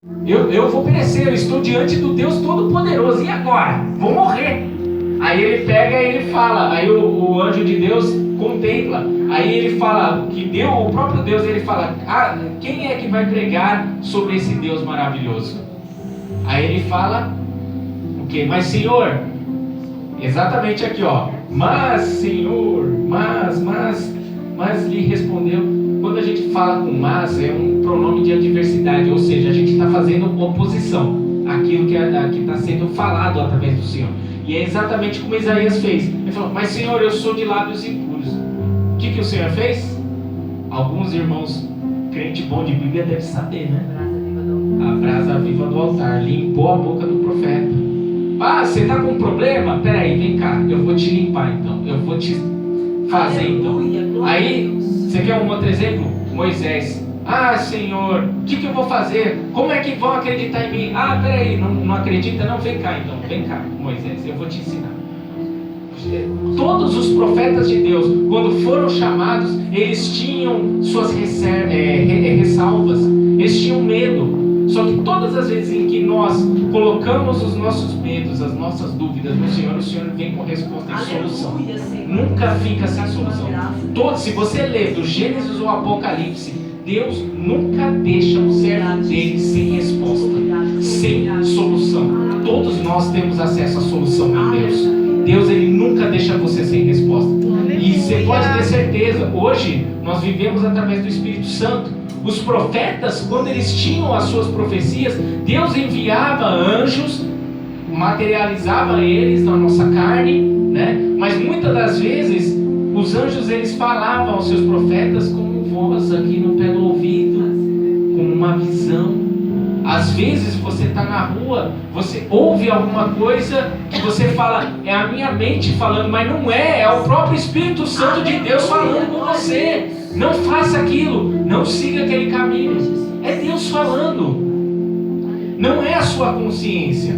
Eu vou perecer, eu estou diante do Deus Todo-Poderoso, e agora? Vou morrer. Aí ele pega e ele fala, aí o anjo de Deus contempla, aí ele fala, o próprio Deus, ele fala, quem é que vai pregar sobre esse Deus maravilhoso? Aí ele fala, o quê? Mas Senhor, exatamente aqui ó, mas Senhor, mas lhe respondeu. Quando a gente fala com mas, é um pronome de adversidade, ou seja, a gente está fazendo oposição àquilo que está sendo falado através do Senhor. E é exatamente como Isaías fez. Ele falou, mas Senhor, eu sou de lábios impuros. O que o Senhor fez? Alguns irmãos, crente bom de Bíblia, deve saber, né? A brasa viva do altar limpou a boca do profeta. Você está com um problema? Peraí, vem cá, eu vou te limpar então. Eu vou te fazer então. Aí, você quer um outro exemplo? Moisés. Senhor, o que eu vou fazer? Como é que vão acreditar em mim? Peraí, não acredita? Não, vem cá então. Vem cá, Moisés, eu vou te ensinar. Todos os profetas de Deus, quando foram chamados, eles tinham suas ressalvas, eles tinham medo. Só que todas as vezes em que nós colocamos os nossos medos, as nossas dúvidas no Senhor, o Senhor vem com resposta e solução. Nunca fica sem solução. Se você ler do Gênesis ao Apocalipse, Deus nunca deixa o servo dele sem resposta, sem solução. Todos nós temos acesso à solução em Deus. Deus, ele nunca deixa você sem resposta. E você pode ter certeza, hoje nós vivemos através do Espírito Santo. Os profetas, quando eles tinham as suas profecias, Deus enviava anjos, materializava eles na nossa carne, né? Mas muitas das vezes os anjos eles falavam aos seus profetas com voz aqui no pé do ouvido, com uma visão. Às vezes você está na rua, você ouve alguma coisa que você fala, é a minha mente falando, mas não é o próprio Espírito Santo de Deus falando com você. Não faça aquilo, não siga aquele caminho. É Deus falando. Não é a sua consciência,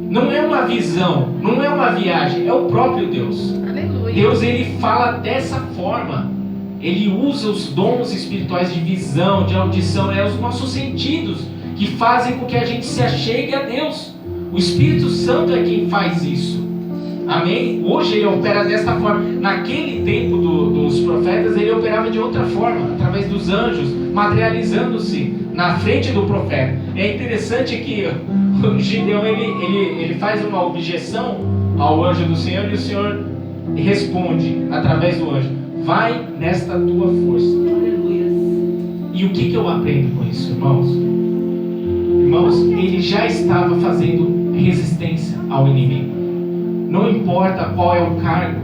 não é uma visão, não é uma viagem, é o próprio Deus. Aleluia. Deus ele fala dessa forma. Ele usa os dons espirituais de visão, de audição, os nossos sentidos que fazem com que a gente se achegue a Deus. O Espírito Santo é quem faz isso. Amém? Hoje ele opera desta forma. Naquele tempo dos profetas, ele operava de outra forma, através dos anjos, materializando-se na frente do profeta. É interessante que o Gideão ele faz uma objeção ao anjo do Senhor e o Senhor responde através do anjo: vai nesta tua força. Aleluia. E o que eu aprendo com isso, irmãos? Irmãos, ele já estava fazendo resistência ao inimigo. Não importa qual é o cargo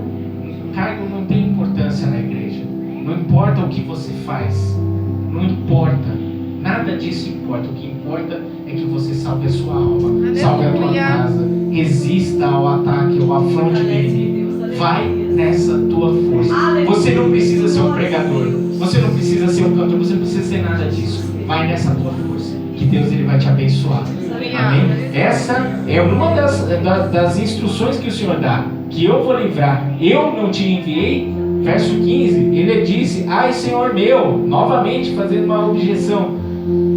não tem importância na igreja. Não importa o que você faz, não importa, nada disso importa. O que importa é que você salve a sua alma, aleluia, salve a tua casa, resista ao ataque, ao afronte do inimigo. Vai nessa tua força. Você não precisa ser um pregador, você não precisa ser um cantor, você não precisa ser nada disso. Vai nessa tua força, que Deus ele vai te abençoar. Amém? Essa é uma das instruções que o Senhor dá, que eu vou livrar. Eu não te enviei. Verso 15, ele disse: ai Senhor meu, novamente fazendo uma objeção,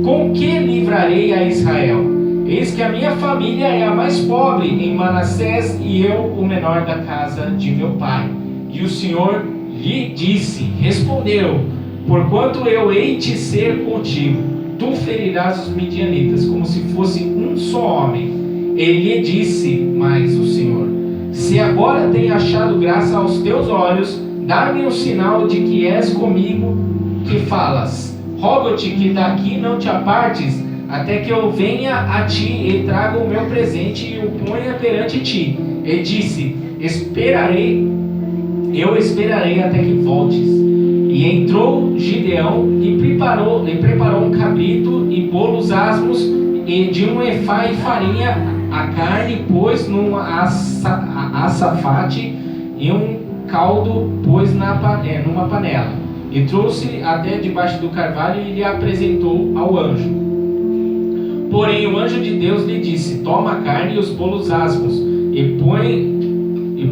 com que livrarei a Israel? Eis que a minha família é a mais pobre em Manassés e eu o menor da casa de meu pai. E o Senhor lhe respondeu: porquanto eu hei de ser contigo, tu ferirás os midianitas como se fosse um só homem. Ele lhe disse mais o Senhor: se agora tenho achado graça aos teus olhos, dá-me um sinal de que és comigo que falas. Rogo-te que daqui não te apartes, até que eu venha a ti e traga o meu presente e o ponha perante ti. Ele disse: eu esperarei até que voltes. E entrou Gideão e preparou um cabrito e bolos asmos e de um efá e farinha. A carne pôs num açafate e um caldo pôs numa panela. E trouxe até debaixo do carvalho e lhe apresentou ao anjo. Porém o anjo de Deus lhe disse: toma a carne e os bolos asmos e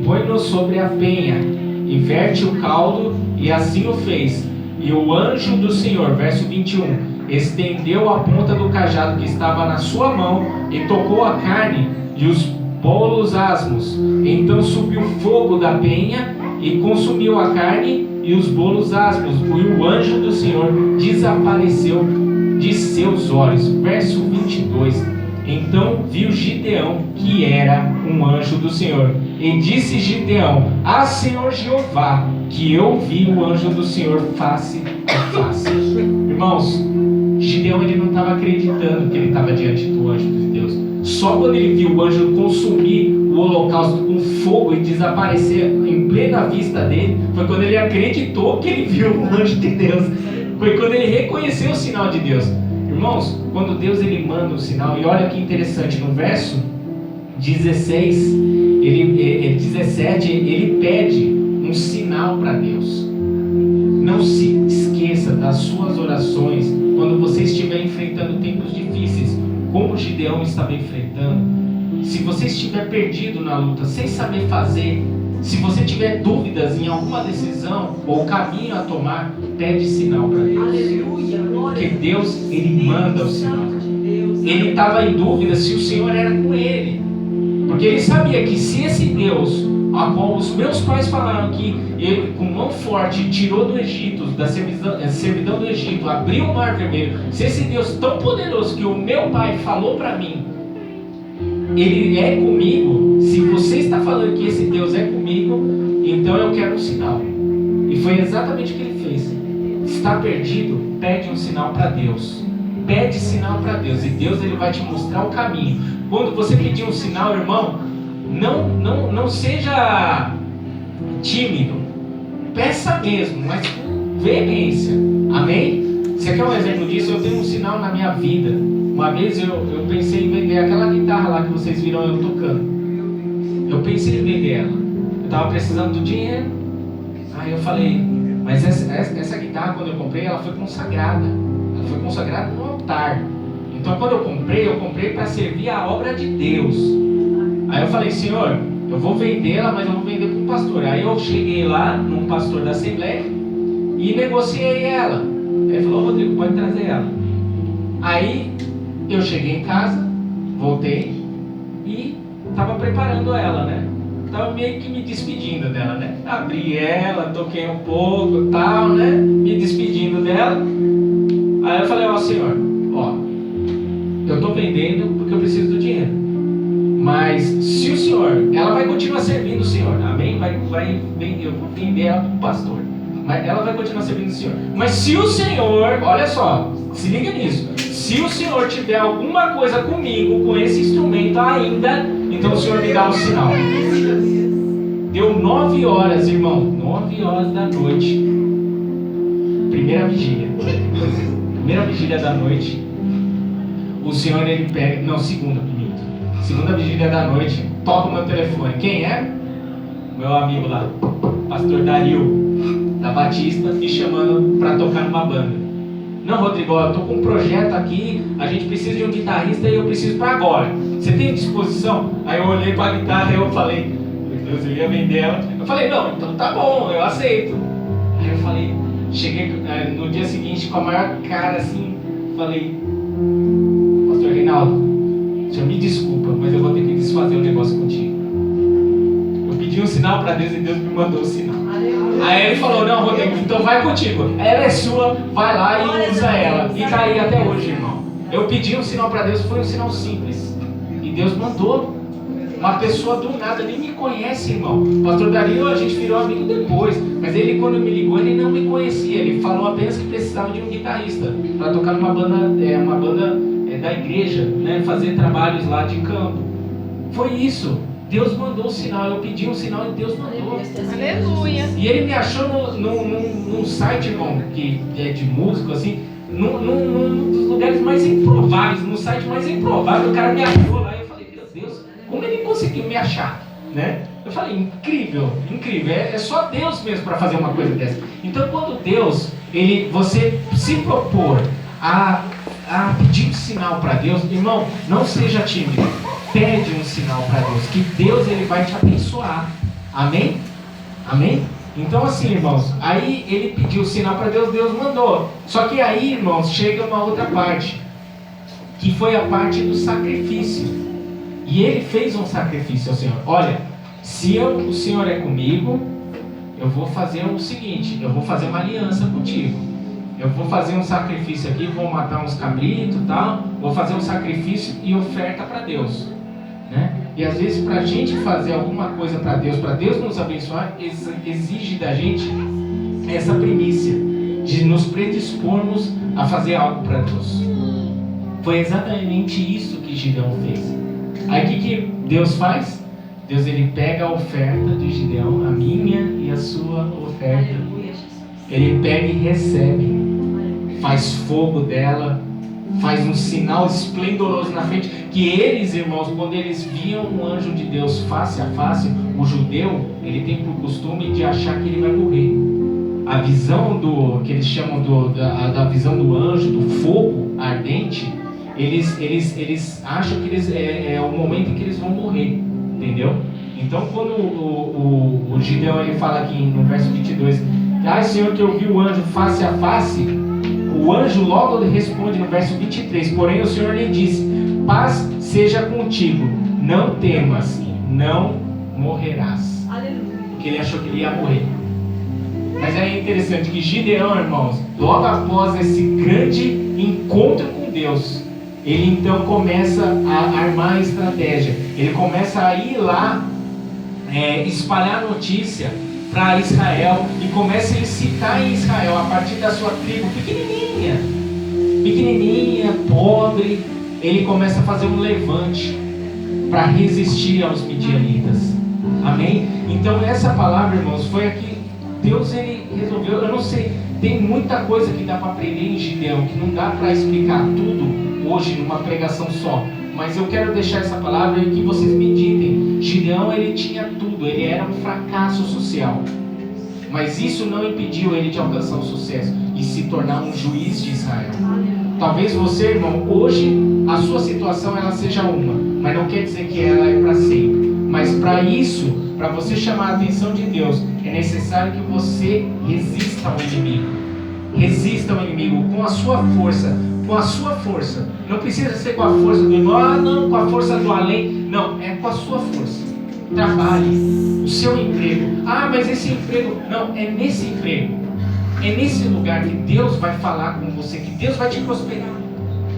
põe-nos sobre a penha e verte o caldo. E assim o fez. E o anjo do Senhor, verso 21, estendeu a ponta do cajado que estava na sua mão e tocou a carne e os bolos asmos. Então subiu fogo da penha e consumiu a carne e os bolos asmos. E o anjo do Senhor desapareceu de seus olhos. Verso 22. Então viu Gideão que era um anjo do Senhor. E disse Gideão: Ah, Senhor Jeová, que eu vi o anjo do Senhor face a face. Irmãos, Gideão ele não estava acreditando que ele estava diante do anjo de Deus. Só quando ele viu o anjo consumir o holocausto com fogo e desaparecer em plena vista dele, foi quando ele acreditou que ele viu o anjo de Deus. Foi quando ele reconheceu o sinal de Deus. Irmãos, quando Deus ele manda um sinal, e olha que interessante, no verso 17, ele pede um sinal para Deus. Não se esqueça das suas orações quando você estiver enfrentando tempos difíceis, como Gideão estava enfrentando. Se você estiver perdido na luta, sem saber fazer, se você tiver dúvidas em alguma decisão ou caminho a tomar, pede sinal para Deus. Aleluia, porque Deus, ele manda o sinal. Ele estava em dúvida se o Senhor era com ele, porque ele sabia que se esse Deus, a qual os meus pais falaram que ele com mão forte tirou do Egito, da servidão do Egito, abriu o mar vermelho, se esse Deus tão poderoso que o meu pai falou para mim, ele é comigo, se você está falando que esse Deus é comigo, então eu quero um sinal. E foi exatamente o que ele fez. Está perdido? Pede um sinal para Deus. Pede sinal para Deus, e Deus ele vai te mostrar o caminho. Quando você pedir um sinal, irmão, não seja tímido, peça mesmo, mas com veemência. Amém? Você quer um exemplo disso? Eu tenho um sinal na minha vida. Uma vez eu pensei em vender aquela guitarra lá que vocês viram eu tocando. Eu pensei em vender ela. Eu estava precisando do dinheiro. Aí eu falei, mas essa guitarra, quando eu comprei, ela foi consagrada. Ela foi consagrada no altar. Então quando eu comprei para servir a obra de Deus. Aí eu falei, Senhor, eu vou vendê-la, mas eu vou vender para um pastor. Aí eu cheguei lá, num pastor da Assembleia, e negociei ela. Ele falou, Rodrigo, pode trazer ela. Aí eu cheguei em casa, voltei e estava preparando ela, né? Estava meio que me despedindo dela, né? Abri ela, toquei um pouco, tal, né? Me despedindo dela. Aí eu falei, ó, Senhor, ó, eu estou vendendo porque eu preciso do dinheiro. Mas se o Senhor, ela vai continuar servindo o Senhor, amém? Eu vou vender ela para o pastor. Mas ela vai continuar servindo o Senhor. Mas se o Senhor, olha só, se liga nisso. Se o Senhor tiver alguma coisa comigo, com esse instrumento ainda, então o Senhor me dá um sinal. Deu 9 horas, irmão. 9 horas da noite. Primeira vigília. Primeira vigília da noite. O Senhor, ele pega... Não, segunda vigília da noite. Toca o meu telefone. Quem é? Meu amigo lá. Pastor Dario, da Batista, me chamando para tocar numa banda. Não, Rodrigo, eu estou com um projeto aqui, a gente precisa de um guitarrista e eu preciso para agora. Você tem disposição? Aí eu olhei para a guitarra e eu falei, meu Deus, eu ia vender ela. Eu falei, não, então tá bom, eu aceito. Aí eu falei, cheguei no dia seguinte com a maior cara assim, falei, Pastor Reinaldo, o senhor me desculpa, mas eu vou ter que desfazer o negócio contigo. Eu pedi um sinal para Deus e Deus me mandou o sinal. Aí ele falou, não, Rodrigo, então vai contigo. Ela é sua, vai lá e usa ela. E tá aí até hoje, irmão. Eu pedi um sinal para Deus, foi um sinal simples. E Deus mandou. Uma pessoa do nada, nem me conhece, irmão. O pastor Dario, a gente virou amigo depois. Mas ele, quando me ligou, ele não me conhecia. Ele falou apenas que precisava de um guitarrista para tocar numa banda, da igreja, né, fazer trabalhos lá de campo. Foi isso. Deus mandou o sinal, eu pedi um sinal e Deus mandou. Aleluia. E ele me achou num site, irmão, que é de músico, assim, num dos lugares mais improváveis, no site mais improvável, o cara me achou lá. Eu falei, meu Deus, como ele conseguiu me achar, né? Eu falei, incrível, incrível, é só Deus mesmo para fazer uma coisa dessa. Então quando Deus, você se propor a pedir um sinal para Deus, irmão, não seja tímido. Pede um sinal para Deus, que Deus ele vai te abençoar. Amém? Amém? Então assim, irmãos, aí ele pediu o sinal para Deus, Deus mandou. Só que aí, irmãos, chega uma outra parte, que foi a parte do sacrifício. E ele fez um sacrifício ao Senhor. Olha, se o Senhor é comigo, eu vou fazer o seguinte, eu vou fazer uma aliança contigo. Eu vou fazer um sacrifício aqui, vou matar uns cabritos e tal, vou fazer um sacrifício e oferta para Deus, né? E às vezes para a gente fazer alguma coisa para Deus nos abençoar, exige da gente essa primícia, de nos predispormos a fazer algo para Deus. Foi exatamente isso que Gideão fez. Aí o que Deus faz? Deus ele pega a oferta de Gideão, a minha e a sua oferta. Ele pega e recebe, faz fogo dela, faz um sinal esplendoroso na frente, que eles, irmãos, quando eles viam um anjo de Deus face a face, o judeu, ele tem por costume de achar que ele vai morrer. A visão que eles chamam da visão do anjo, do fogo ardente, eles acham que é o momento em que eles vão morrer, entendeu? Então quando o Gideão ele fala aqui no verso 22, Senhor, que eu vi o anjo face a face, o anjo logo responde no verso 23, porém o Senhor lhe disse, paz seja contigo, não temas, não morrerás. Aleluia. Porque ele achou que ele ia morrer. Mas é interessante que Gideão, irmãos, logo após esse grande encontro com Deus, ele então começa a armar a estratégia, ele começa a ir lá espalhar notícia para Israel, e começa a ele citar em Israel, a partir da sua tribo pequenininha, pobre, ele começa a fazer um levante para resistir aos midianitas. Amém? Então essa palavra, irmãos, foi aqui, Deus ele resolveu, eu não sei, tem muita coisa que dá para aprender em Gideão, que não dá para explicar tudo hoje numa pregação só, mas eu quero deixar essa palavra e que vocês meditem. Gideão ele tinha tudo, ele era um fracasso social, mas isso não impediu ele de alcançar o sucesso e se tornar um juiz de Israel. Talvez você, irmão, hoje a sua situação ela seja uma, mas não quer dizer que ela é para sempre. Mas para isso, para você chamar a atenção de Deus, é necessário que você resista ao inimigo. Resista ao inimigo com a sua força. Com a sua força. Não precisa ser com a força do irmão, não, com a força do além. Não, é com a sua força. Trabalhe. O seu emprego. Mas esse emprego. Não, é nesse emprego. É nesse lugar que Deus vai falar com você, que Deus vai te prosperar.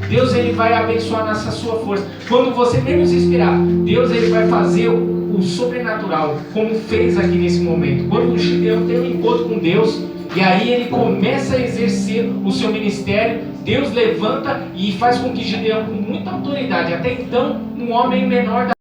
Deus ele vai abençoar nessa sua força. Quando você menos esperar, Deus ele vai fazer o sobrenatural, como fez aqui nesse momento. Quando o Gideão tem um encontro com Deus, e aí ele começa a exercer o seu ministério, Deus levanta e faz com que Gideão, com muita autoridade, até então um homem menor da